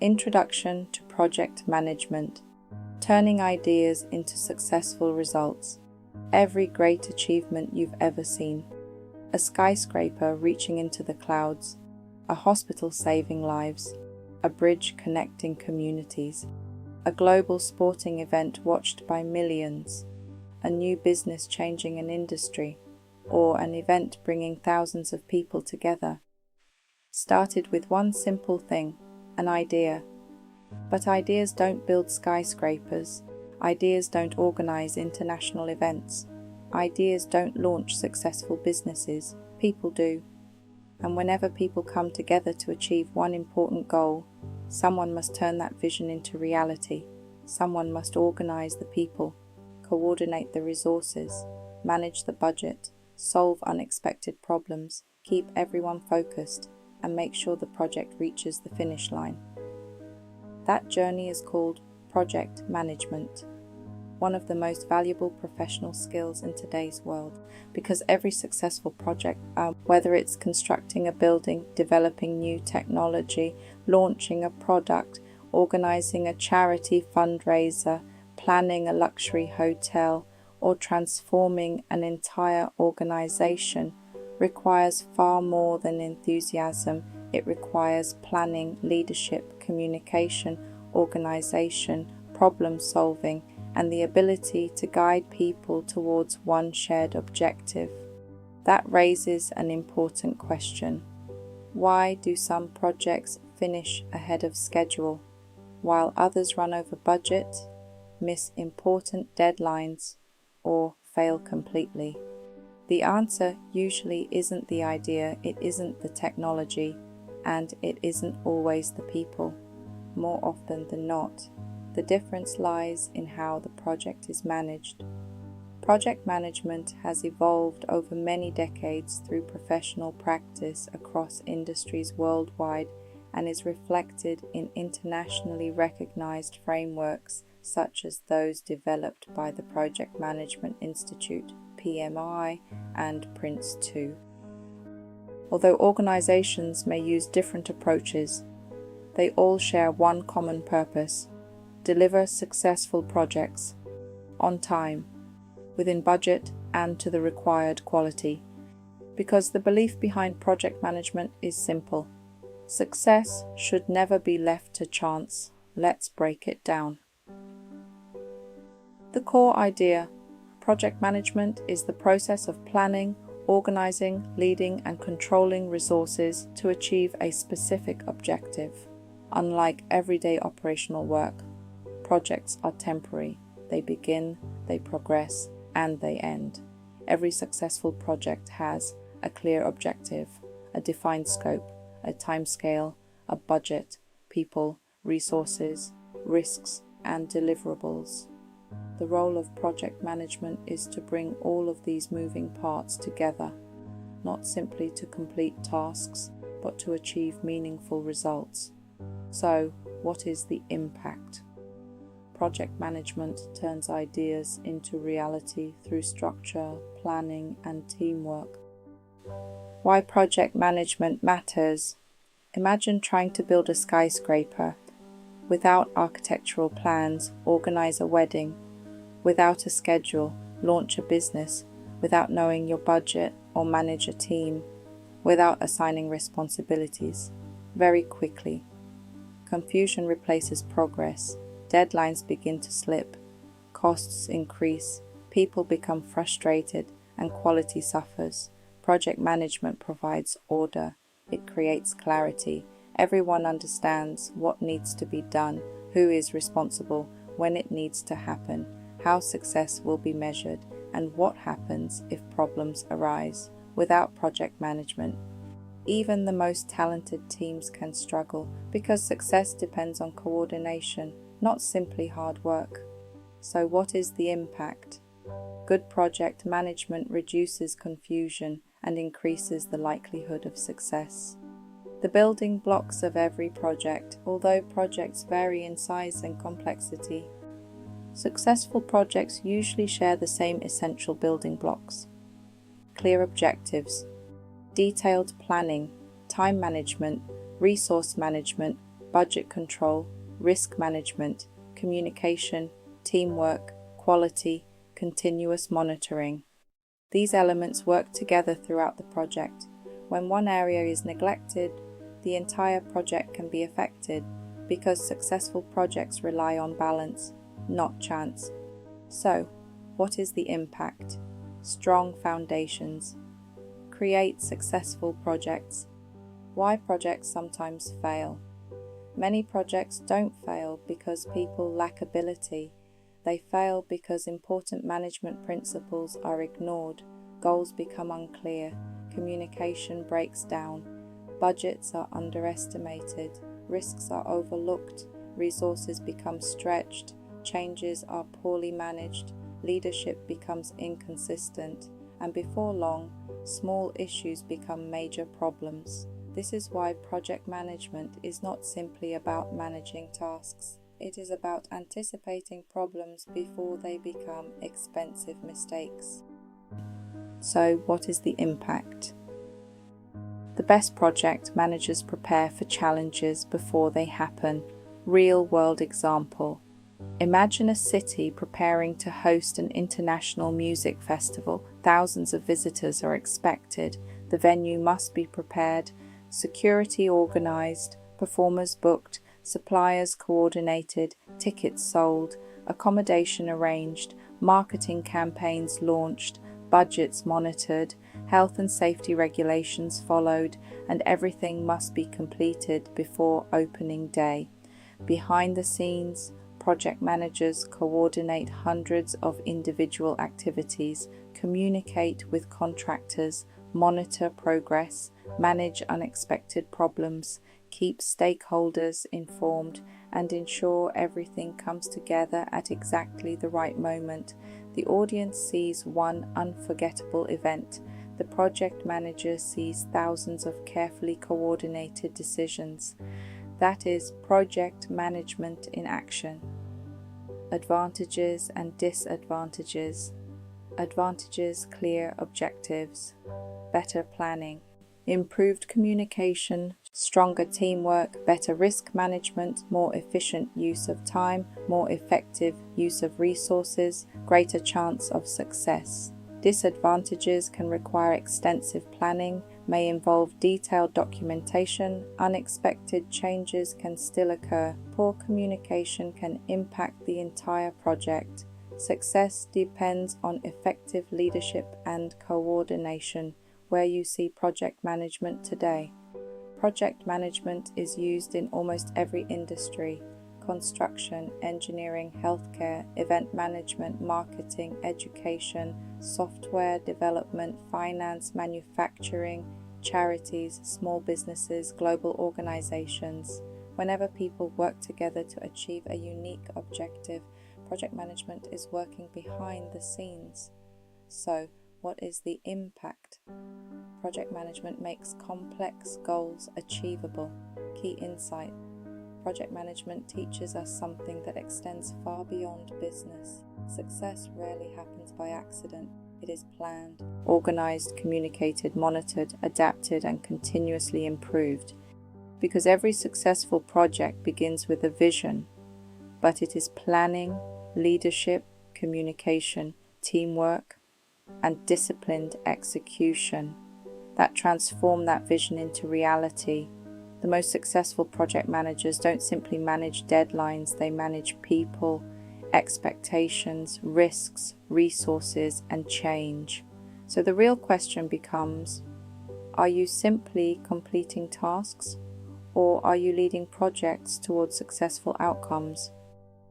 Introduction to Project Management. Turning ideas into successful results. Every great achievement you've ever seen. A skyscraper reaching into the clouds. A hospital saving lives. A bridge connecting communities. A global sporting event watched by millions. A new business changing an industry. Or an event bringing thousands of people together. Started with one simple thing, an idea. But ideas don't build skyscrapers. Ideas don't organize international events. Ideas don't launch successful businesses. People do. And whenever people come together to achieve one important goal, someone must turn that vision into reality. Someone must organize the people, coordinate the resources, manage the budget, solve unexpected problems, keep everyone focused, and make sure the project reaches the finish line. That journey is called project management, one of the most valuable professional skills in today's world, because every successful project, whether it's constructing a building, developing new technology, launching a product, organizing a charity fundraiser, planning a luxury hotel, or transforming an entire organization, requires far more than enthusiasm. It requires planning, leadership, communication, organization, problem solving, and the ability to guide people towards one shared objective. That raises an important question. Why do some projects finish ahead of schedule, while others run over budget, miss important deadlines, or fail completely? The answer usually isn't the idea, it isn't the technology, and it isn't always the people. More often than not, the difference lies in how the project is managed. Project management has evolved over many decades through professional practice across industries worldwide and is reflected in internationally recognized frameworks such as those developed by the Project Management Institute, PMI, and PRINCE2. Although organizations may use different approaches, they all share one common purpose: deliver successful projects on time, within budget, and to the required quality. Because the belief behind project management is simple: success should never be left to chance. Let's break it down. The core idea: project management is the process of planning, organizing, leading, and controlling resources to achieve a specific objective. Unlike everyday operational work, projects are temporary. They begin, they progress, and they end. Every successful project has a clear objective, a defined scope, a timescale, a budget, people, resources, risks, and deliverables. The role of project management is to bring all of these moving parts together, not simply to complete tasks, but to achieve meaningful results. So, what is the impact? Project management turns ideas into reality through structure, planning, and teamwork. Why project management matters? Imagine trying to build a skyscraper without architectural plans, organize a wedding, without a schedule, launch a business, without knowing your budget or manage a team, without assigning responsibilities. Very quickly, confusion replaces progress, deadlines begin to slip, costs increase, people become frustrated, and quality suffers. Project management provides order. It creates clarity. Everyone understands what needs to be done, who is responsible, when it needs to happen, how success will be measured, and what happens if problems arise. Without project management, even the most talented teams can struggle because success depends on coordination, not simply hard work. So what is the impact? Good project management reduces confusion and increases the likelihood of success. The building blocks of every project, although projects vary in size and complexity, successful projects usually share the same essential building blocks: clear objectives, detailed planning, time management, resource management, budget control, risk management, communication, teamwork, quality, continuous monitoring. These elements work together throughout the project. When one area is neglected, the entire project can be affected because successful projects rely on balance, not chance. So, what is the impact? Strong foundations. Create successful projects. Why projects sometimes fail? Many projects don't fail because people lack ability. They fail because important management principles are ignored, goals become unclear, communication breaks down, budgets are underestimated, risks are overlooked, resources become stretched, changes are poorly managed, leadership becomes inconsistent, and before long, small issues become major problems. This is why project management is not simply about managing tasks. It is about anticipating problems before they become expensive mistakes. So, what is the impact? The best project managers prepare for challenges before they happen. Real-world example. Imagine a city preparing to host an international music festival. Thousands of visitors are expected. The venue must be prepared, security organized, performers booked, suppliers coordinated, tickets sold, accommodation arranged, marketing campaigns launched, budgets monitored, health and safety regulations followed, and everything must be completed before opening day. Behind the scenes, project managers coordinate hundreds of individual activities, communicate with contractors, monitor progress, manage unexpected problems, keep stakeholders informed, and ensure everything comes together at exactly the right moment. The audience sees one unforgettable event. The project manager sees thousands of carefully coordinated decisions. That is project management in action. Advantages and disadvantages. Advantages: clear objectives, better planning, improved communication, stronger teamwork, better risk management, more efficient use of time, more effective use of resources, greater chance of success. Disadvantages can require extensive planning, may involve detailed documentation, unexpected changes can still occur, poor communication can impact the entire project. Success depends on effective leadership and coordination. Where you see project management today. Project management is used in almost every industry: construction, engineering, healthcare, event management, marketing, education, software development, finance, manufacturing, charities, small businesses, global organizations. Whenever people work together to achieve a unique objective, project management is working behind the scenes. So, what is the impact? Project management makes complex goals achievable. Key insight: project management teaches us something that extends far beyond business. Success rarely happens by accident. It is planned, organized, communicated, monitored, adapted, and continuously improved. Because every successful project begins with a vision, but it is planning, leadership, communication, teamwork, and disciplined execution that transform that vision into reality. The most successful project managers don't simply manage deadlines, they manage people, expectations, risks, resources, and change. So the real question becomes, are you simply completing tasks, or are you leading projects towards successful outcomes?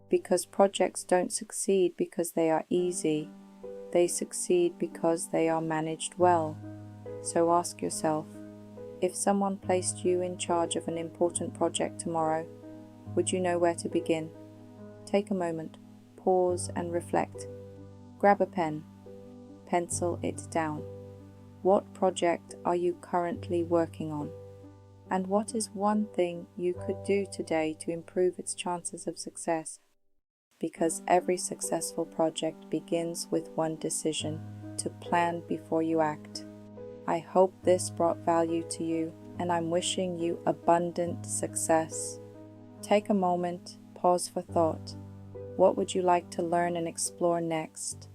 Because projects don't succeed because they are easy. They succeed because they are managed well. So ask yourself, if someone placed you in charge of an important project tomorrow, would you know where to begin? Take a moment, pause and reflect. Grab a pen, pencil it down. What project are you currently working on? And what is one thing you could do today to improve its chances of success? Because every successful project begins with one decision: to plan before you act. I hope this brought value to you, and I'm wishing you abundant success. Take a moment, pause for thought. What would you like to learn and explore next?